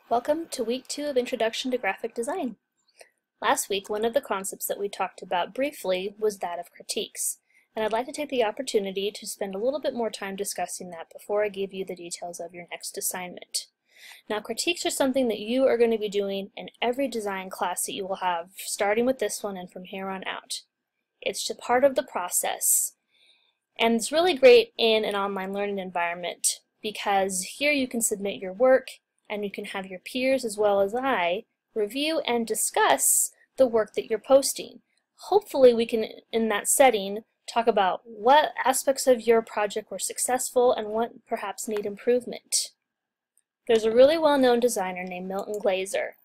Welcome to week 2 of Introduction to Graphic Design. Last week, one of the concepts that we talked about briefly was that of critiques, and I'd like to take the opportunity to spend a little bit more time discussing that before I give you the details of your next assignment. Now, critiques are something that you are going to be doing in every design class that you will have, starting with this one and from here on out. It's just part of the process, and it's really great in an online learning environment because here you can submit your work and you can have your peers as well as I review and discuss the work that you're posting. Hopefully we can, in that setting, talk about what aspects of your project were successful and what perhaps need improvement. There's a really well-known designer named Milton Glaser,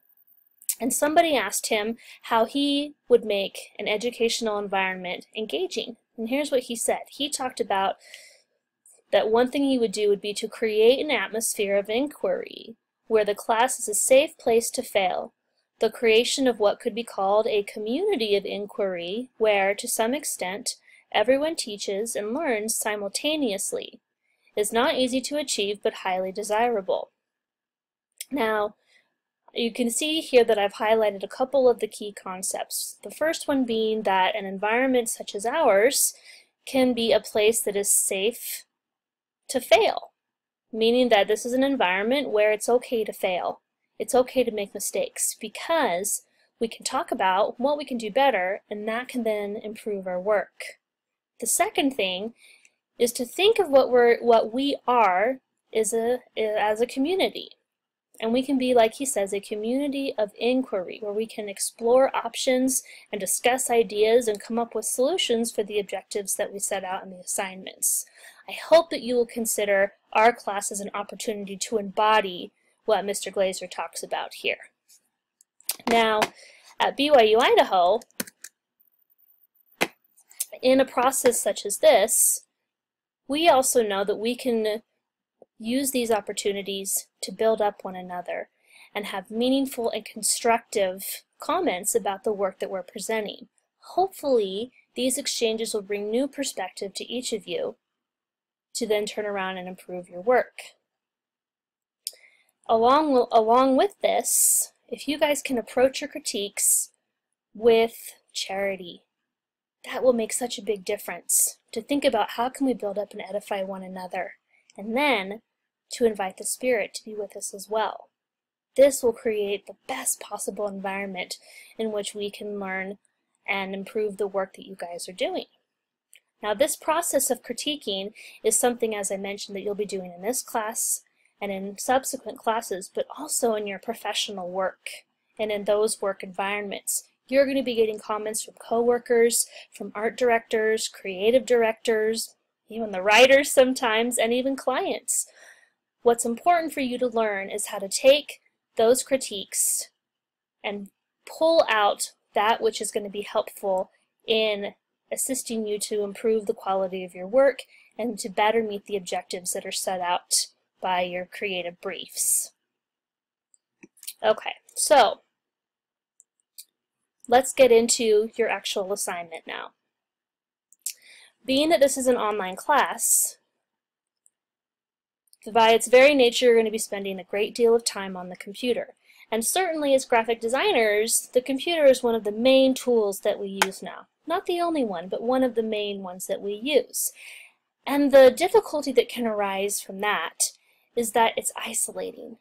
and somebody asked him how he would make an educational environment engaging. And here's what he said. He talked about that one thing he would do would be to create an atmosphere of inquiry where the class is a safe place to fail, the creation of what could be called a community of inquiry where, to some extent, everyone teaches and learns simultaneously, is not easy to achieve but highly desirable. Now, you can see here that I've highlighted a couple of the key concepts. The first one being that an environment such as ours can be a place that is safe to fail, meaning that this is an environment where it's okay to fail. It's okay to make mistakes because we can talk about what we can do better, and that can then improve our work. The second thing is to think of what we are as a community. And we can be, like he says, a community of inquiry where we can explore options and discuss ideas and come up with solutions for the objectives that we set out in the assignments. I hope that you will consider our class as an opportunity to embody what Mr. Glaser talks about here. Now, at BYU Idaho, in a process such as this, we also know that we can use these opportunities to build up one another and have meaningful and constructive comments about the work that we're presenting. Hopefully, these exchanges will bring new perspective to each of you to then turn around and improve your work. Along with this, if you guys can approach your critiques with charity, that will make such a big difference. To think about how can we build up and edify one another, and then to invite the Spirit to be with us as well. This will create the best possible environment in which we can learn and improve the work that you guys are doing. Now, this process of critiquing is something, as I mentioned, that you'll be doing in this class and in subsequent classes, but also in your professional work and in those work environments. You're going to be getting comments from coworkers, from art directors, creative directors, even the writers sometimes, and even clients. What's important for you to learn is how to take those critiques and pull out that which is going to be helpful in assisting you to improve the quality of your work and to better meet the objectives that are set out by your creative briefs. Okay, so let's get into your actual assignment now. Being that this is an online class, by its very nature, you're going to be spending a great deal of time on the computer. And certainly as graphic designers, the computer is one of the main tools that we use now. Not the only one, but one of the main ones that we use. And the difficulty that can arise from that is that it's isolating.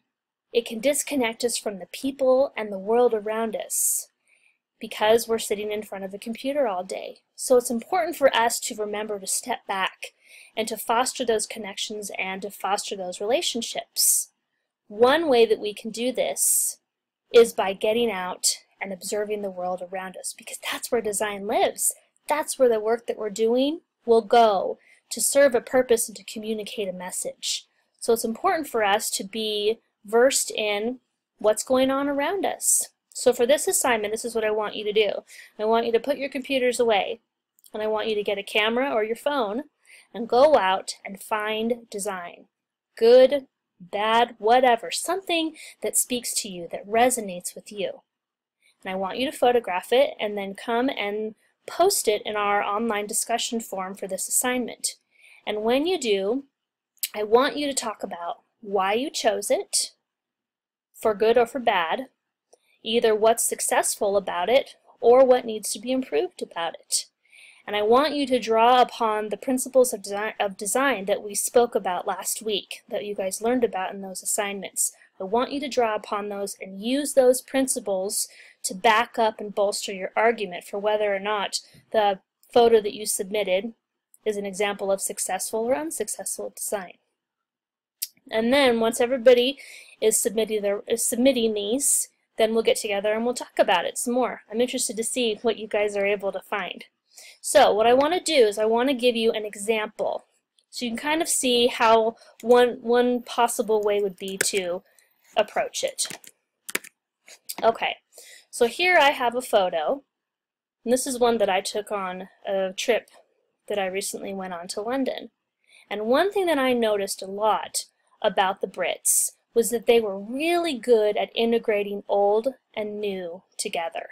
It can disconnect us from the people and the world around us because we're sitting in front of a computer all day. So it's important for us to remember to step back and to foster those connections and to foster those relationships. One way that we can do this is by getting out and observing the world around us, because that's where design lives. That's where the work that we're doing will go to serve a purpose and to communicate a message. So it's important for us to be versed in what's going on around us. So for this assignment, this is what I want you to do. I want you to put your computers away, and I want you to get a camera or your phone and go out and find design. Good, bad, whatever. Something that speaks to you, that resonates with you. And I want you to photograph it and then come and post it in our online discussion forum for this assignment. And when you do, I want you to talk about why you chose it, for good or for bad, either what's successful about it or what needs to be improved about it. And I want you to draw upon the principles of design that we spoke about last week, that you guys learned about in those assignments. I want you to draw upon those and use those principles to back up and bolster your argument for whether or not the photo that you submitted is an example of successful or unsuccessful design. And then once everybody is submitting these, then we'll get together and we'll talk about it some more. I'm interested to see what you guys are able to find. So what I want to do is I want to give you an example so you can kind of see how one possible way would be to approach it. Okay, so here I have a photo, and this is one that I took on a trip that I recently went on to London. And one thing that I noticed a lot about the Brits was that they were really good at integrating old and new together.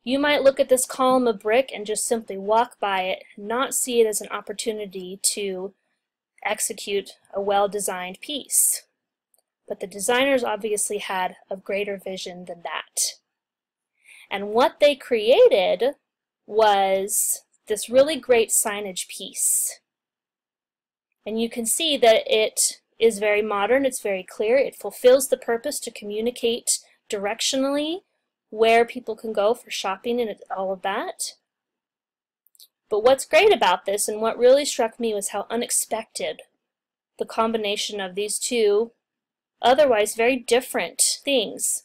You might look at this column of brick and just simply walk by it, not see it as an opportunity to execute a well-designed piece. But the designers obviously had a greater vision than that. And what they created was this really great signage piece. And you can see that it is very modern, it's very clear, it fulfills the purpose to communicate directionally where people can go for shopping and all of that. But what's great about this, and what really struck me, was how unexpected the combination of these two otherwise very different things,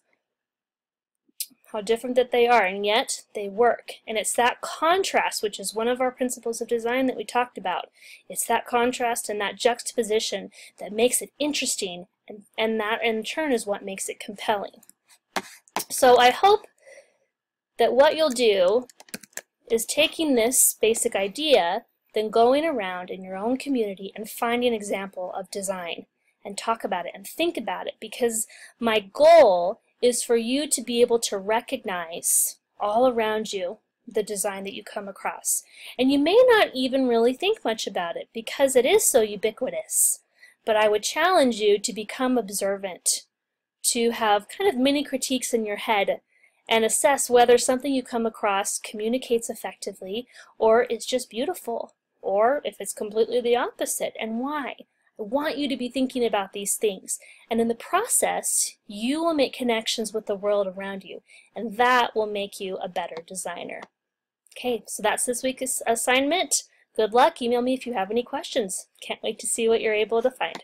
how different that they are, and yet they work. And it's that contrast, which is one of our principles of design that we talked about. It's that contrast and that juxtaposition that makes it interesting, and that in turn is what makes it compelling. So I hope that what you'll do is taking this basic idea, then going around in your own community and finding an example of design and talk about it and think about it, because my goal is for you to be able to recognize all around you the design that you come across. And you may not even really think much about it because it is so ubiquitous. But I would challenge you to become observant, to have kind of mini critiques in your head and assess whether something you come across communicates effectively, or it's just beautiful, or if it's completely the opposite, and why. I want you to be thinking about these things, and in the process you will make connections with the world around you, and that will make you a better designer. Okay, so that's this week's assignment. Good luck. Email me if you have any questions. Can't wait to see what you're able to find.